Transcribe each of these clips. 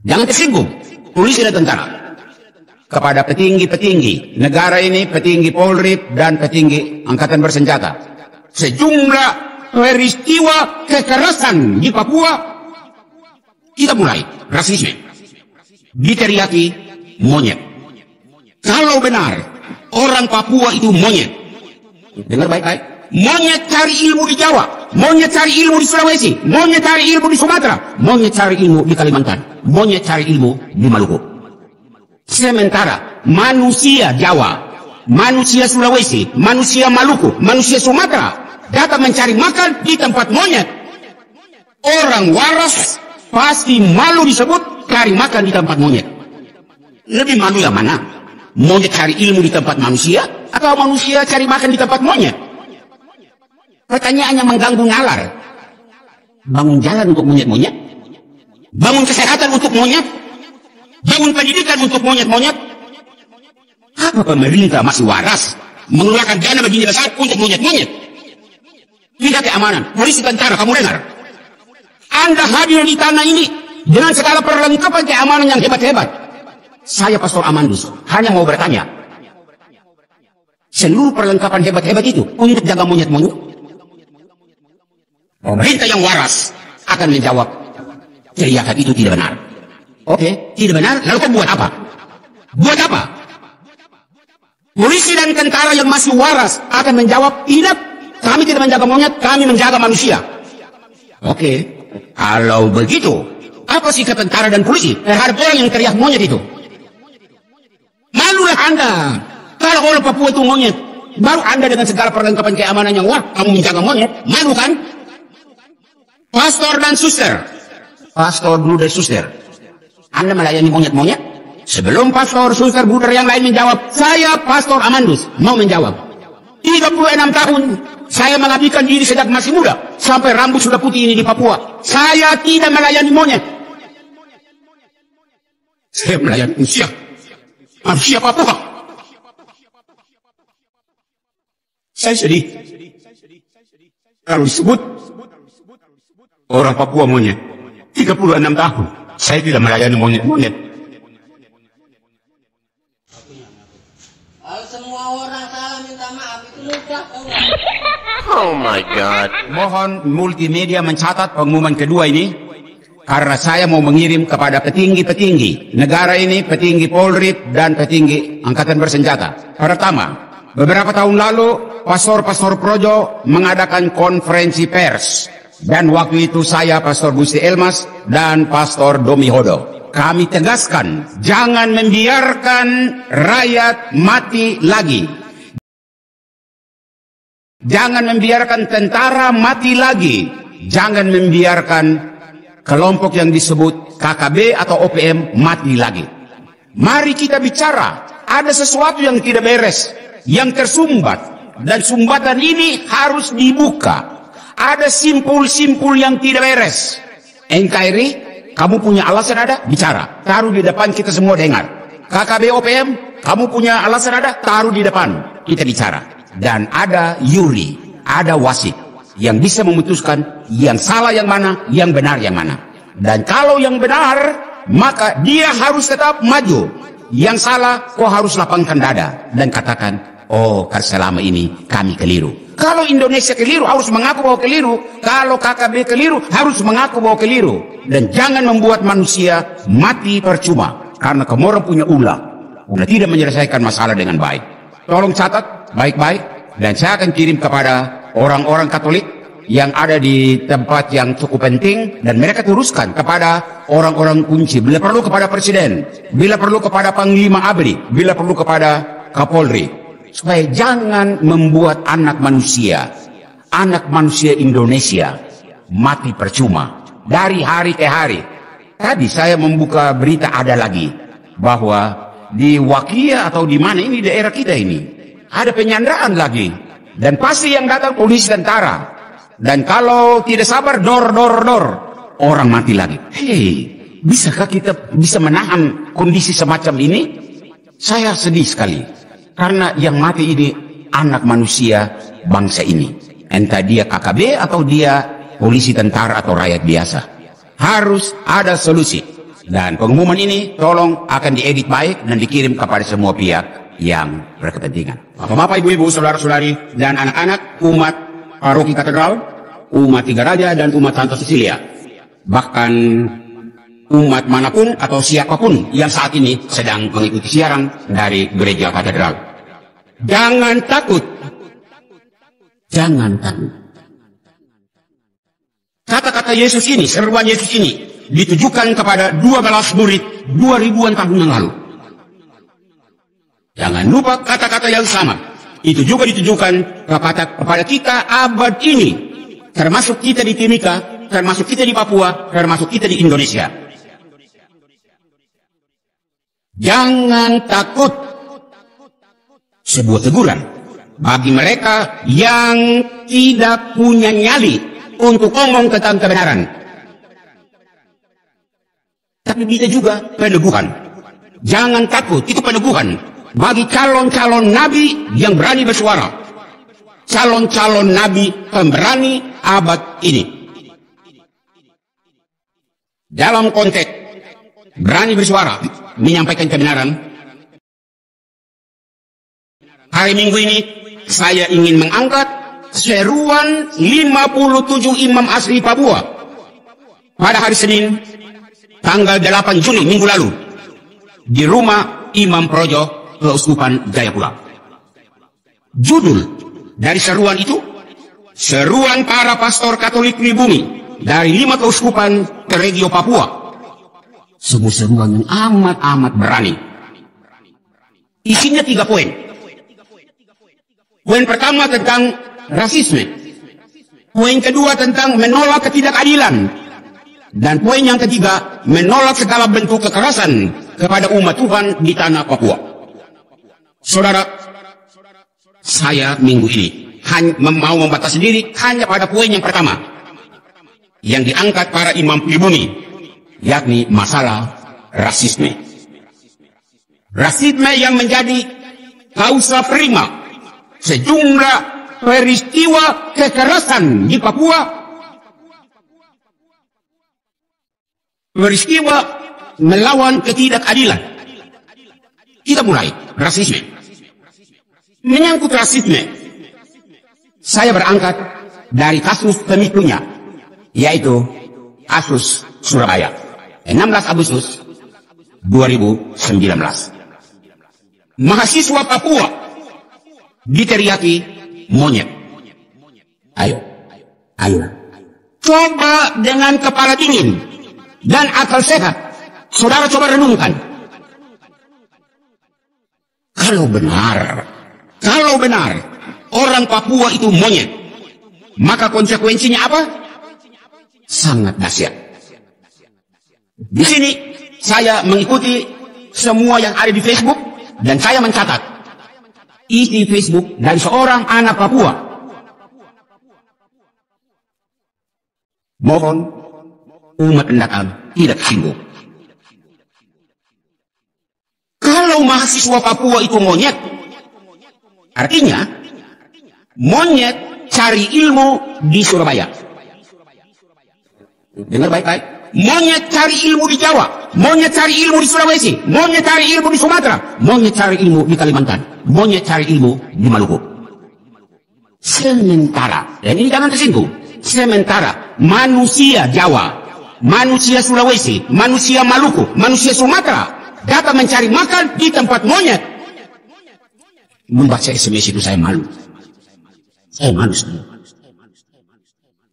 Jangan tersinggung, polisi dan tentara. Kepada petinggi-petinggi negara ini, petinggi Polri dan petinggi Angkatan Bersenjata. Sejumlah peristiwa kekerasan di Papua, kita mulai rasisme. Diteriaki monyet. Kalau benar orang Papua itu monyet, dengar baik-baik. Monyet cari ilmu di Jawa, monyet cari ilmu di Sulawesi, monyet cari ilmu di Sumatera, monyet cari ilmu di Kalimantan, monyet cari ilmu di Maluku. Sementara manusia Jawa, manusia Sulawesi, manusia Maluku, manusia Sumatera datang mencari makan di tempat monyet. Orang waras pasti malu disebut cari makan di tempat monyet. Lebih malu yang mana? Monyet cari ilmu di tempat manusia atau manusia cari makan di tempat monyet? Pertanyaannya mengganggu nalar. Bangun jalan untuk monyet-monyet, bangun kesehatan untuk monyet, bangun pendidikan untuk monyet-monyet. Apa pemerintah masih waras mengeluarkan dana begini besar untuk monyet-monyet? Tidak keamanan, polisi tentara, kamu dengar? Anda hadir di tanah ini dengan segala perlengkapan keamanan yang hebat-hebat. Saya Pastor Amandus hanya mau bertanya, seluruh perlengkapan hebat-hebat itu untuk jaga monyet-monyet? Pemerintah yang waras akan menjawab, teriakan itu tidak benar. Oke, tidak benar, lalu kau buat apa? Buat apa? Polisi dan tentara yang masih waras akan menjawab, tidak, kami tidak menjaga monyet, kami menjaga manusia. Oke, kalau begitu, apa sikap tentara dan polisi terhadap orang yang teriak monyet itu? Malulah Anda. Kalau orang Papua itu monyet, baru Anda dengan segala perlengkapan keamanan yang wah, kamu menjaga monyet, malu kan? Pastor dan suster, pastor, bruder, suster, Anda melayani monyet-monyet? Sebelum pastor, suster, bruder yang lain menjawab, saya Pastor Amandus mau menjawab. 36 tahun saya mengabdikan diri sejak masih muda sampai rambut sudah putih ini di Papua. Saya tidak melayani monyet. Saya melayani manusia Papua. Saya sedih kalau disebut orang Papua monyet. 36 tahun saya tidak melayani monyet-monyet. Semua orang salah minta maaf itu mudah. Oh my God. Mohon multimedia mencatat pengumuman kedua ini, karena saya mau mengirim kepada petinggi-petinggi negara ini, petinggi Polri dan petinggi Angkatan Bersenjata. Pertama, beberapa tahun lalu pastor-pastor Projo mengadakan konferensi pers, dan waktu itu saya Pastor Gusti Elmas dan Pastor Domi Hodo. Kami tegaskan, jangan membiarkan rakyat mati lagi. Jangan membiarkan tentara mati lagi. Jangan membiarkan kelompok yang disebut KKB atau OPM mati lagi. Mari kita bicara, ada sesuatu yang tidak beres, yang tersumbat, dan sumbatan ini harus dibuka. Ada simpul-simpul yang tidak beres. NKRI, kamu punya alasan ada? Bicara. Taruh di depan, kita semua dengar. KKB OPM, kamu punya alasan ada? Taruh di depan, kita bicara. Dan ada Yuri, ada wasit yang bisa memutuskan yang salah yang mana, yang benar yang mana. Dan kalau yang benar, maka dia harus tetap maju. Yang salah, kau harus lapangkan dada dan katakan, oh, selama ini kami keliru. Kalau Indonesia keliru, harus mengaku bahwa keliru. Kalau KKB keliru, harus mengaku bahwa keliru. Dan jangan membuat manusia mati percuma. Karena kamu orang punya ulah tidak menyelesaikan masalah dengan baik. Tolong catat baik-baik. Dan saya akan kirim kepada orang-orang Katolik yang ada di tempat yang cukup penting. Dan mereka teruskan kepada orang-orang kunci. Bila perlu kepada Presiden. Bila perlu kepada Panglima ABRI. Bila perlu kepada Kapolri. Supaya jangan membuat anak manusia Indonesia mati percuma dari hari ke hari. Tadi saya membuka berita ada lagi bahwa di Wakia atau di mana ini daerah kita ini ada penyanderaan lagi, dan pasti yang datang polisi tentara, dan kalau tidak sabar dor orang mati lagi. Hei, bisakah kita bisa menahan kondisi semacam ini? Saya sedih sekali. Karena yang mati ini anak manusia bangsa ini. Entah dia KKB atau dia polisi, tentara atau rakyat biasa. Harus ada solusi. Dan pengumuman ini tolong akan diedit baik dan dikirim kepada semua pihak yang berkepentingan. Bapak-bapak, ibu-ibu, saudara-saudari, dan anak-anak umat Paroki Katedral, umat Tiga Raja, dan umat Santa Cecilia. Bahkan umat manapun atau siapapun yang saat ini sedang mengikuti siaran dari Gereja Katedral. Jangan takut. Jangan takut. Kata-kata Yesus ini, seruan Yesus ini, ditujukan kepada 12 murid 2000-an tahun yang lalu. Jangan lupa kata-kata yang sama. Itu juga ditujukan kepada kita abad ini. Termasuk kita di Timika, termasuk kita di Papua, termasuk kita di Indonesia. Jangan takut. Sebuah teguran bagi mereka yang tidak punya nyali untuk ngomong tentang kebenaran. Tapi bisa juga peneguhan. Jangan takut, itu peneguhan bagi calon-calon nabi yang berani bersuara. Calon-calon nabi pemberani abad ini. Dalam konteks berani bersuara, menyampaikan kebenaran. Hari Minggu ini saya ingin mengangkat seruan 57 imam asli Papua pada hari Senin tanggal 8 Juni minggu lalu di rumah Imam Projo Keuskupan Jayapura. Judul dari seruan itu, seruan para pastor Katolik pribumi dari 5 keuskupan ke Regio Papua. Sebuah seruan yang amat berani. Isinya 3 poin. Poin pertama tentang rasisme. Poin kedua tentang menolak ketidakadilan. Dan poin yang ketiga, menolak segala bentuk kekerasan kepada umat Tuhan di tanah Papua. Saudara, saya minggu ini mau membatasi diri hanya pada poin yang pertama yang diangkat para imam pribumi, yakni masalah rasisme. Rasisme yang menjadi kausa prima sejumlah peristiwa kekerasan di Papua, peristiwa melawan ketidakadilan. Kita mulai rasisme. Menyangkut rasisme, saya berangkat dari kasus pemicunya, yaitu kasus Surabaya, 16 Agustus 2019. Mahasiswa Papua diteriaki monyet. Ayo. Coba dengan kepala dingin dan akal sehat, saudara coba renungkan. Kalau benar orang Papua itu monyet, maka konsekuensinya apa? Sangat dahsyat. Di sini saya mengikuti semua yang ada di Facebook dan saya mencatat isi Facebook dari seorang anak Papua. Mohon umat pendatang tidak singgung. Kalau mahasiswa Papua itu monyet, artinya monyet cari ilmu di Surabaya. Dengar baik-baik. Monyet cari ilmu di Jawa, monyet cari ilmu di Sulawesi, monyet cari ilmu di Sumatera, monyet cari ilmu di Kalimantan, monyet cari ilmu di Maluku. Sementara, dan ini jangan tersinggung, sementara manusia Jawa, manusia Sulawesi, manusia Maluku, manusia Sumatera datang mencari makan di tempat monyet. Membaca SMS itu saya malu. Saya malu sendiri.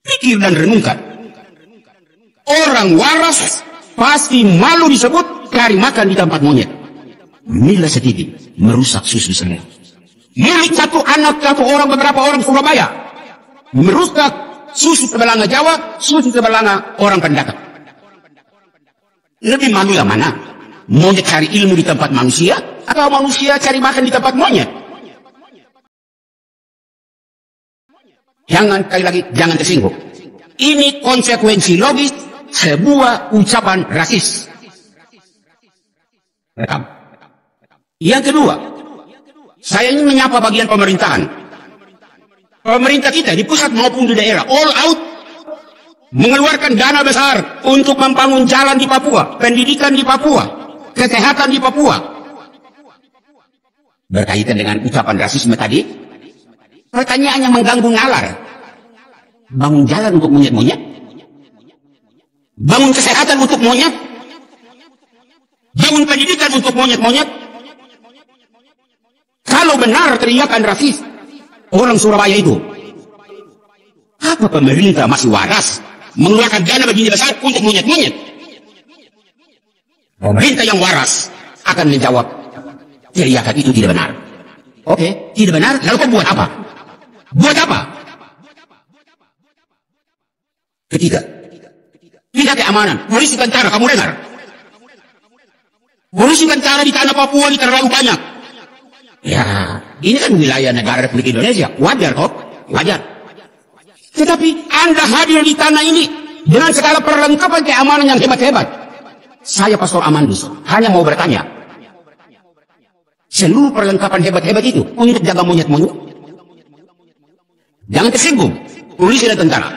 Pikir dan renungkan. Orang waras pasti malu disebut cari makan di tempat monyet. Mila setitik merusak susu saya. Milik satu anak, satu orang, beberapa orang Surabaya merusak susu sebelanga Jawa, susu sebelanga orang pendatang. Lebih malu yang mana? Monyet cari ilmu di tempat manusia atau manusia cari makan di tempat monyet? Jangan, sekali lagi, jangan tersinggung. Ini konsekuensi logis sebuah ucapan rasis. Rekam. Yang kedua, saya ingin menyapa bagian pemerintahan. Pemerintah kita di pusat maupun di daerah all out mengeluarkan dana besar untuk membangun jalan di Papua, pendidikan di Papua, kesehatan di Papua. Berkaitan dengan ucapan rasisme tadi, pertanyaannya mengganggu nalar. Bangun jalan untuk monyet-monyet? Bangun kesehatan untuk monyet? Bangun pendidikan untuk monyet-monyet? Kalau benar teriakan rasis orang Surabaya itu, apa pemerintah masih waras mengeluarkan dana begini besar untuk monyet-monyet? Pemerintah yang waras akan menjawab, teriakan itu tidak benar. Oke, tidak benar, lalu kau buat apa? Buat apa? Ketiga, tidak keamanan, polisi tentara, kamu dengar? Polisi tentara di tanah Papua ini terlalu banyak. Ya, ini kan wilayah negara Republik Indonesia, wajar kok, wajar. Tetapi Anda hadir di tanah ini dengan segala perlengkapan keamanan yang hebat-hebat. Saya Pastor Amandus hanya mau bertanya, seluruh perlengkapan hebat-hebat itu untuk jaga monyet-monyet? Jangan tersinggung, polisi dan tentara.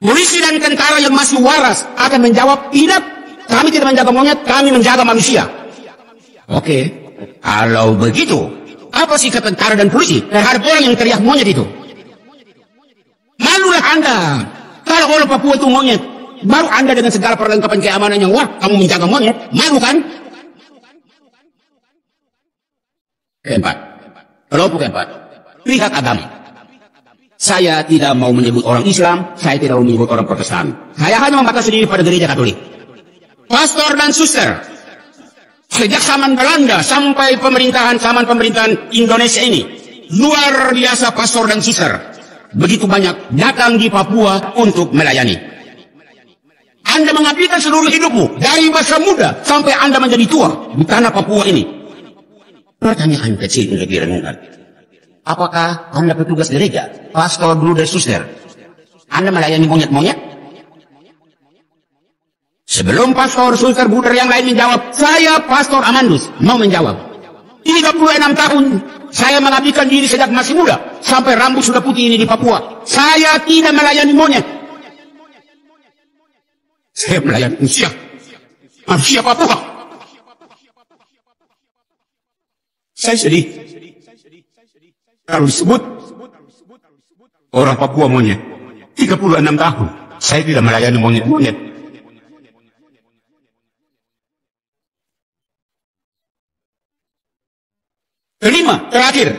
Polisi dan tentara yang masih waras akan menjawab, tidak, kami tidak menjaga monyet, kami menjaga manusia. Oke, kalau begitu, apa sih tentara dan polisi terhadap orang yang teriak monyet itu? Malulah Anda. Kalau orang Papua itu monyet, baru Anda dengan segala perlengkapan keamanan yang wah, kamu menjaga monyet, malu kan? Keempat, kelompok keempat, pihak agama. Saya tidak mau menyebut orang Islam, saya tidak mau menyebut orang Protestan. Saya hanya membatasi diri pada gereja Katolik. Pastor dan suster, sejak zaman Belanda sampai zaman pemerintahan Indonesia ini, luar biasa pastor dan suster. Begitu banyak datang di Papua untuk melayani. Anda mengabdikan seluruh hidupmu, dari masa muda sampai Anda menjadi tua di tanah Papua ini. Pertanyaan kecil untuk direnungkan. Apakah Anda petugas gereja, pastor, guru, dan suster? Anda melayani monyet-monyet? Sebelum pastor, suster, guru yang lain menjawab, saya Pastor Amandus mau menjawab. 36 tahun saya mengabdikan diri sejak masih muda sampai rambut sudah putih ini di Papua. Saya tidak melayani monyet. Saya melayani manusia Papua. Saya sedih kalau disebut orang Papua monyet. 36 tahun saya tidak melayani monyet-monyet. Kelima, terakhir,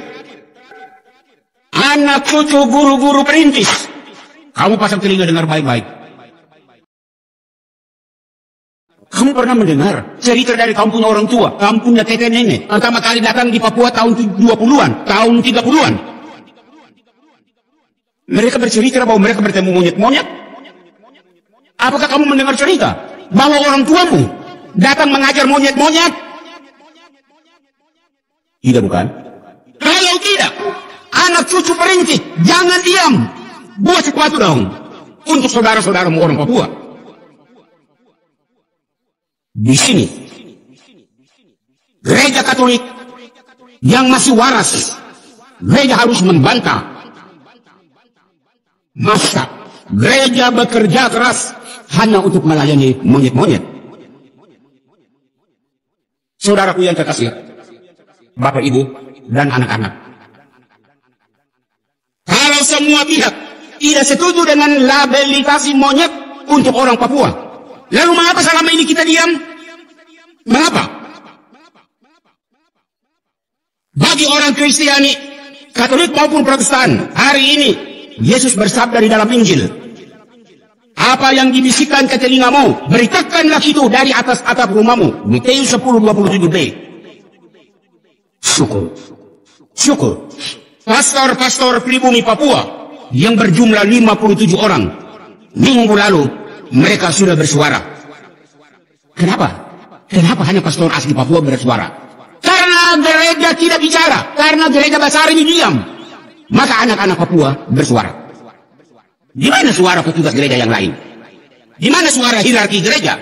anak cucu guru-guru perintis. Kamu pasang telinga dengar baik-baik. Kamu pernah mendengar cerita dari kampung orang tua, kampungnya kakek nenek, pertama kali datang di Papua tahun 20-an, tahun 30-an. Mereka bercerita bahwa mereka bertemu monyet-monyet. Apakah kamu mendengar cerita bahwa orang tuamu datang mengajar monyet-monyet? Tidak, bukan? Kalau tidak, anak cucu perintis, jangan diam. Buat sesuatu dong untuk saudara-saudaramu orang Papua. Di sini, gereja Katolik yang masih waras, gereja harus membantah. Masa gereja bekerja keras hanya untuk melayani monyet-monyet? Saudaraku yang terkasih, Bapak, Ibu, dan anak-anak, kalau semua pihak tidak setuju dengan labelitasi monyet untuk orang Papua, lalu mengapa selama ini kita diam? Mengapa? Bagi orang Kristiani, Katolik maupun Protestan, hari ini Yesus bersabda di dalam Injil, apa yang dibisikkan ke telingamu, beritakanlah itu dari atas atap rumahmu. Matius 10:27b. Syukur. Pastor-pastor pribumi Papua yang berjumlah 57 orang, minggu lalu mereka sudah bersuara. Kenapa? Kenapa hanya pastor asli Papua bersuara? Karena gereja tidak bicara, karena gereja besar ini diam. Maka anak-anak Papua bersuara. Di mana suara petugas gereja yang lain? Di mana suara hierarki gereja?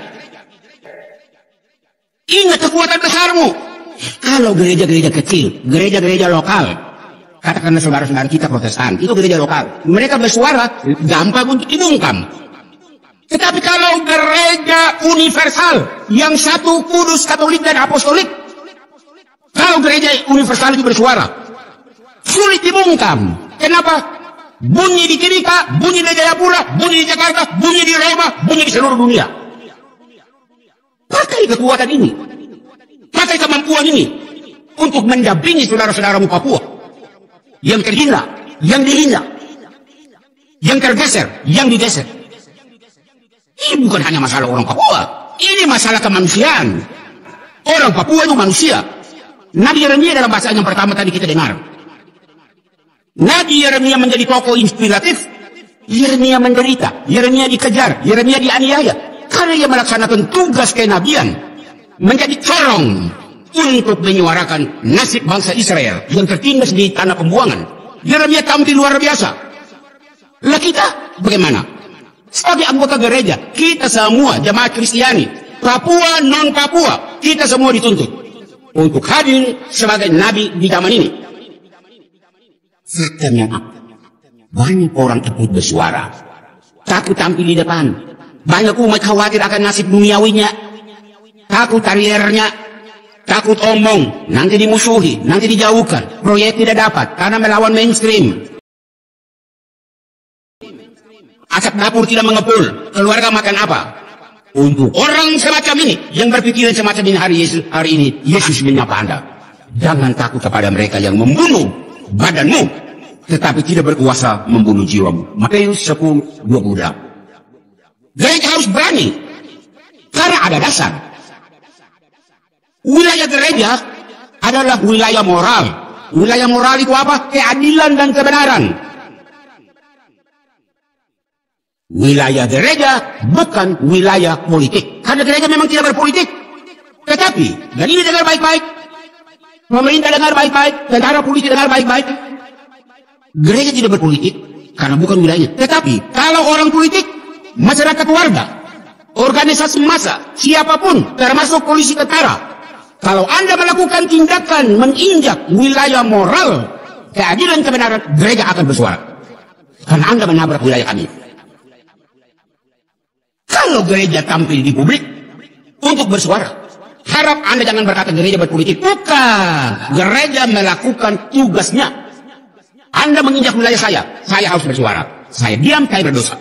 Ingat kekuatan besarmu. Kalau gereja-gereja kecil, gereja-gereja lokal, Katakanlah saudara-saudara kita Protestan, itu gereja lokal. Mereka bersuara, gampang untuk dibungkam. Tetapi kalau gereja universal, yang satu kudus, katolik, dan apostolik, kalau gereja universal itu bersuara, sulit dibungkam. Kenapa? Bunyi di Timika, bunyi di Jayapura, bunyi di Jakarta, bunyi di Rema, bunyi di seluruh dunia. Pakai kekuatan ini, pakai kemampuan ini untuk mendampingi saudara-saudaramu Papua yang terhina, yang dihina, yang tergeser, yang digeser. Ini bukan hanya masalah orang Papua, ini masalah kemanusiaan. Orang Papua itu manusia. Nabi Yeremia dalam bahasa yang pertama tadi kita dengar. Nabi Yeremia menjadi tokoh inspiratif. Yeremia menderita, Yeremia dikejar, Yeremia dianiaya. Karena ia melaksanakan tugas kenabian, menjadi corong untuk menyuarakan nasib bangsa Israel yang tertindas di tanah pembuangan. Yeremia tampil luar biasa. Lah kita bagaimana? Sebagai anggota gereja, kita semua jemaat Kristiani, Papua, non-Papua, kita semua dituntut untuk hadir sebagai nabi di zaman ini. Faktanya banyak orang takut bersuara, takut tampil di depan. Banyak umat khawatir akan nasib duniawinya, takut kariernya, takut omong, nanti dimusuhi, nanti dijauhkan, proyek tidak dapat karena melawan mainstream. Asap dapur tidak mengepul, keluarga makan apa? Untuk orang semacam ini yang berpikiran semacam ini hari ini, Yesus menyapa Anda. Jangan takut kepada mereka yang membunuh badanmu, tetapi tidak berkuasa membunuh jiwamu. Matius 10:28. Gereja harus berani, karena ada dasar. Wilayah gereja adalah wilayah moral. Wilayah moral itu apa? Keadilan dan kebenaran. Wilayah gereja bukan wilayah politik. Karena gereja memang tidak berpolitik. Tetapi, dan ini dengar baik-baik, pemerintah dengar baik-baik, tentara polisi dengar baik-baik. Gereja tidak berpolitik karena bukan wilayahnya. Tetapi, kalau orang politik, masyarakat warga, organisasi massa, siapapun, termasuk polisi tentara, kalau Anda melakukan tindakan menginjak wilayah moral, keadilan, kebenaran, gereja akan bersuara. Karena Anda menabrak wilayah kami. Kalau gereja tampil di publik untuk bersuara, harap Anda jangan berkata gereja berpolitik. Bukan. Gereja melakukan tugasnya. Anda menginjak wilayah saya harus bersuara. Saya diam, saya berdosa.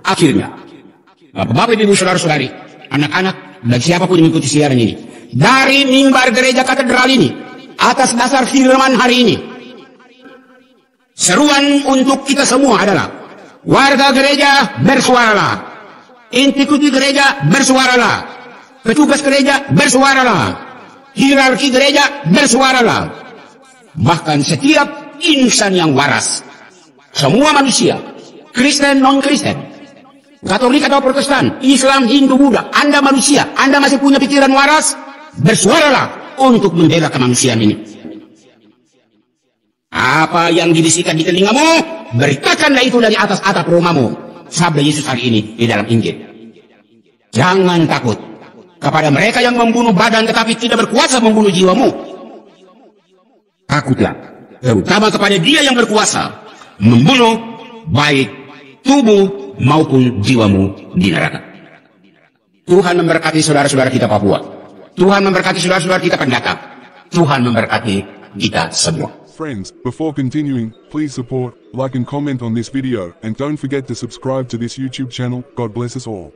Akhirnya, Bapak Ibu saudara-saudari, anak-anak, dan siapapun yang mengikuti siaran ini, dari mimbar gereja katedral ini, atas dasar firman hari ini, seruan untuk kita semua adalah, warga gereja bersuaralah, institusi gereja bersuaralah, petugas gereja bersuaralah, hierarki gereja bersuaralah, bahkan setiap insan yang waras, semua manusia, Kristen non-Kristen, Katolik atau Protestan, Islam, Hindu, Buddha, Anda manusia, Anda masih punya pikiran waras, bersuaralah untuk membela kemanusiaan ini. Apa yang dibisikkan di telingamu, beritakanlah itu dari atas atap rumahmu. Sabda Yesus hari ini di dalam Injil. Jangan takut kepada mereka yang membunuh badan tetapi tidak berkuasa membunuh jiwamu. Takutlah terutama kepada Dia yang berkuasa membunuh baik tubuh maupun jiwamu di neraka. Tuhan memberkati saudara-saudara kita Papua. Tuhan memberkati saudara-saudara kita pendatang. Tuhan memberkati kita semua. Friends, before continuing, please support, like and comment on this video, and don't forget to subscribe to this YouTube channel. God bless us all.